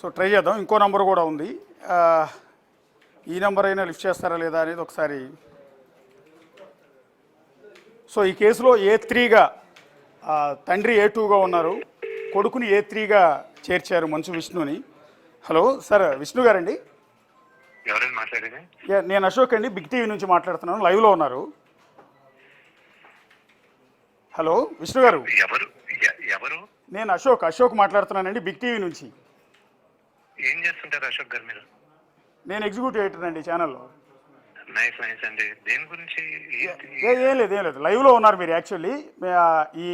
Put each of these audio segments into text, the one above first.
So try చేద్దాం. ఇంకో number కూడా ఉంది. ఈ నెంబర్ అయినా లిఫ్ట్ చేస్తారా లేదా అనేది ఒకసారి. సో ఈ కేసులో A3గా తండ్రి A2గా ఉన్నారు, కొడుకుని A3గా చేర్చారు మంచు విష్ణుని. హలో సార్, విష్ణు గారండి? ఎవరైనా మాట్లాడేది? నేను అశోక్ అండి, బిగ్ టీవీ నుంచి మాట్లాడుతున్నాను. లైవ్లో ఉన్నారు. హలో విష్ణు గారు. ఎవరు? నేను అశోక్ మాట్లాడుతున్నానండి, బిగ్ టీవీ నుంచి. ఏం చేస్తుంటారు అశోక్ గారు మీరు? నేను ఎగ్జిక్యూటివ్ ఎడిటర్ అండి ఛానల్లో. నైస్ అండి. దేని గురించి? ఏం లేదు, లైవ్లో ఉన్నారు మీరు. యాక్చువల్లీ ఈ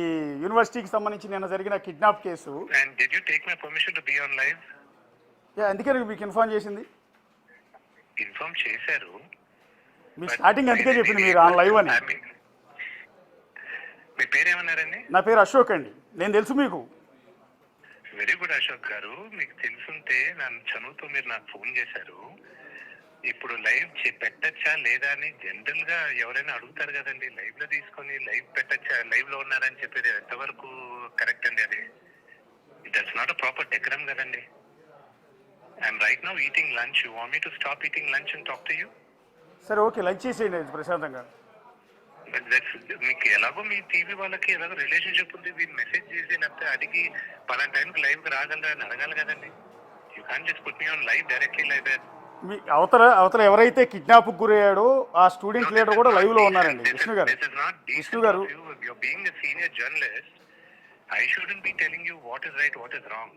యూనివర్సిటీకి సంబంధించి నిన్న జరిగిన kidnap case. And did you take my permission to be on live? అందుకే మీకు ఇన్ఫార్మ్ చేసింది. ఇన్ఫార్మ్ చేశారు. మీ స్టార్టింగ్ అందుకే చెప్పింది మీరు ఆన్ లైవ్ అని. మీ పేరు ఏమన్నారండి? నా పేరు అశోక్ అండి. నేను తెలుసు మీకు. Very good Ashok garu. మీకు తెలుసుంటే నన్ను చదువుతూ మీరు నాకు ఫోన్ చేశారు. ఇప్పుడు లైవ్ పెట్టచ్చా లేదా అని జనరల్ గా ఎవరైనా అడుగుతారు కదండి. లైవ్ లో తీసుకొని లైవ్ పెట్టచ్చా, లైవ్ లో ఉన్నారని చెప్పేది ఎంతవరకు కరెక్ట్ అండి? అది that's not a proper decorum కదండి. I'm right now eating lunch. You want me to stop eating lunch and talk to you? సరే ఓకే, లంచ్ చేసేయండి ప్రశాంతంగా. మీకు ఎలాగో మీ టీవీ వాళ్ళకి ఎలాగో రిలేషన్షిప్ ఉంది. మీరు మెసేజ్ చేసి లేకపోతే అడిగి పలానా టైంకి లైవ్ కి రాగలరా అని అడగాలి కదండి. You can't just put me on live directly live there. మీ అవతల ఎవరైతే కిడ్నాప్ గురయ్యాడో ఆ స్టూడెంట్ లీడర్ కూడా లైవ్ లో ఉన్నారండి. విష్ణు గారు, you're being a senior journalist, I shouldn't be telling you what is right, what is wrong.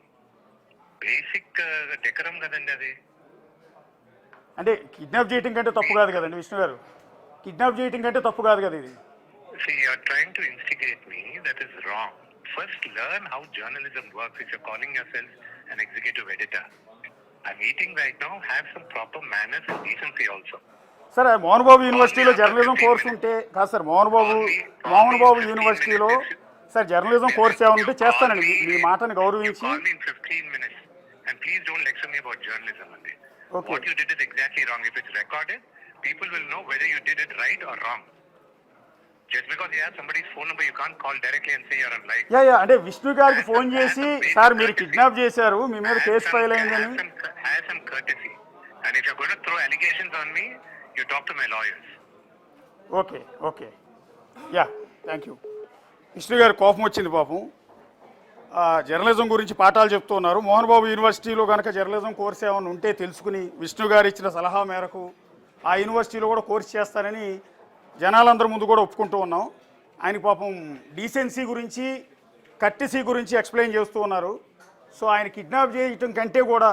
Basic decorum కదండి అది. అంటే కిడ్నాప్ చేయటం కంటే తప్పు కాదు కదండి విష్ణు గారు. కిడ్నాప్ చేయటం కంటే తప్పు కాదు కదా ఇది. See, you are trying to instigate me. That is wrong. First learn how journalism works. If you're calling yourself an executive editor, I'm eating right now. Have some proper manners and decency also. Sir, Mohan Babu యూనివర్సిటీలో journalism course ఉంటే కాదు sir. Mohan Babu యూనివర్సిటీలో sir journalism course ఏమైనా ఉంటే చేస్తానండి. మీ మాటని గౌరవించి. Call me in 15 minutes and please don't lecture me about journalism. Okay. What you did is exactly wrong. If it's recorded, people will know whether you did it right or wrong. Just because you have somebody's phone number, you can't call directly and say you're on live. Yeah అంటే విష్ణు గారికి phone చేసి sir మీరు kidnap చేశారు, మీ మీద case file అయిందని. Have some courtesy. And if you're going to throw allegations on me, you talk to my lawyers. Okay yeah, thank you. Vishnu గారు కోపం వచ్చింది పాపం. జర్నలిజం గురించి పాఠాలు చెప్తూ ఉన్నారు. మోహన్ బాబు యూనివర్సిటీలో కనుక జర్నలిజం కోర్స్ ఏమైనా ఉంటే తెలుసుకుని విష్ణు గారు ఇచ్చిన సలహా మేరకు ఆ యూనివర్సిటీలో కూడా కోర్స్ చేస్తానని జనాలందరి ముందు కూడా ఒప్పుకుంటూ ఉన్నాం. ఆయన పాపం డీసెన్సీ గురించి, కర్టెసీ గురించి ఎక్స్ప్లెయిన్ చేస్తూ ఉన్నారు. సో ఆయన కిడ్నాప్ చేయటం కంటే కూడా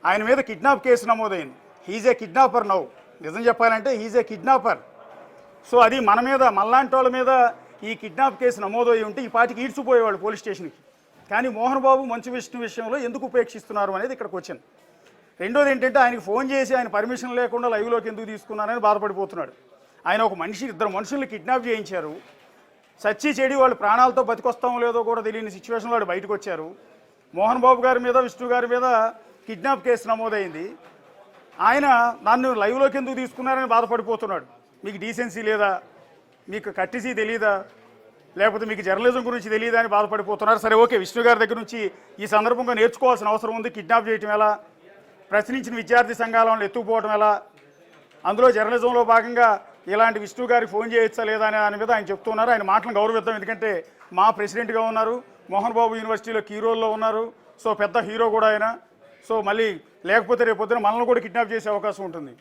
ఆయన మీద కిడ్నాప్ కేసు నమోదైంది. He's a kidnapper now. నిజం చెప్పాలంటే హీజ్ ఏ కిడ్నాపర్. సో అది మన మీద, మనలాంటి వాళ్ళ మీద ఈ కిడ్నాప్ కేసు నమోదయ్యి ఉంటే ఈ పాటికి ఈడ్చిపోయేవాళ్ళు పోలీస్ స్టేషన్కి. కానీ మోహన్ బాబు మంచు విష్ణు విషయంలో ఎందుకు ఉపేక్షిస్తున్నారు అనేది ఇక్కడికి వచ్చింది. రెండోది ఏంటంటే ఆయనకి ఫోన్ చేసి ఆయన పర్మిషన్ లేకుండా లైవ్లోకి ఎందుకు తీసుకున్నారని బాధపడిపోతున్నాడు. ఆయన ఒక ఇద్దరు మనుషుల్ని కిడ్నాప్ చేయించారు. సచ్చి చెడి వాళ్ళు ప్రాణాలతో బతికొస్తామో లేదో కూడా తెలియని సిచ్యువేషన్లో వాడు బయటకు వచ్చారు. మోహన్ బాబు గారి మీద, విష్ణు గారి మీద కిడ్నాప్ కేసు నమోదైంది. ఆయన నన్ను లైవ్లోకి ఎందుకు తీసుకున్నారని బాధపడిపోతున్నాడు. మీకు డీసెన్సీ లేదా, మీకు కట్టిసీ తెలీదా, లేకపోతే మీకు జర్నలిజం గురించి తెలియదా అని బాధపడిపోతున్నారు. సరే ఓకే, విష్ణు గారి దగ్గర నుంచి ఈ సందర్భంగా నేర్చుకోవాల్సిన అవసరం ఉంది. కిడ్నాప్ చేయటం ఎలా, ప్రశ్నించిన విద్యార్థి సంఘాలను ఎత్తుకుపోవడం ఎలా, అందులో జర్నలిజంలో భాగంగా ఇలాంటి విష్ణు గారికి ఫోన్ చేయొచ్చా లేదా అనే దాని మీద ఆయన చెప్తున్నారు. ఆయన మాటలను గౌరవిద్దాం. ఎందుకంటే మా ప్రెసిడెంట్గా ఉన్నారు, మోహన్ బాబు యూనివర్సిటీలో కీ రోల్లో ఉన్నారు. సో పెద్ద హీరో కూడా ఆయన. సో మళ్ళీ లేకపోతే రేపొద్దున మనల్ని కూడా కిడ్నాప్ చేసే అవకాశం ఉంటుంది.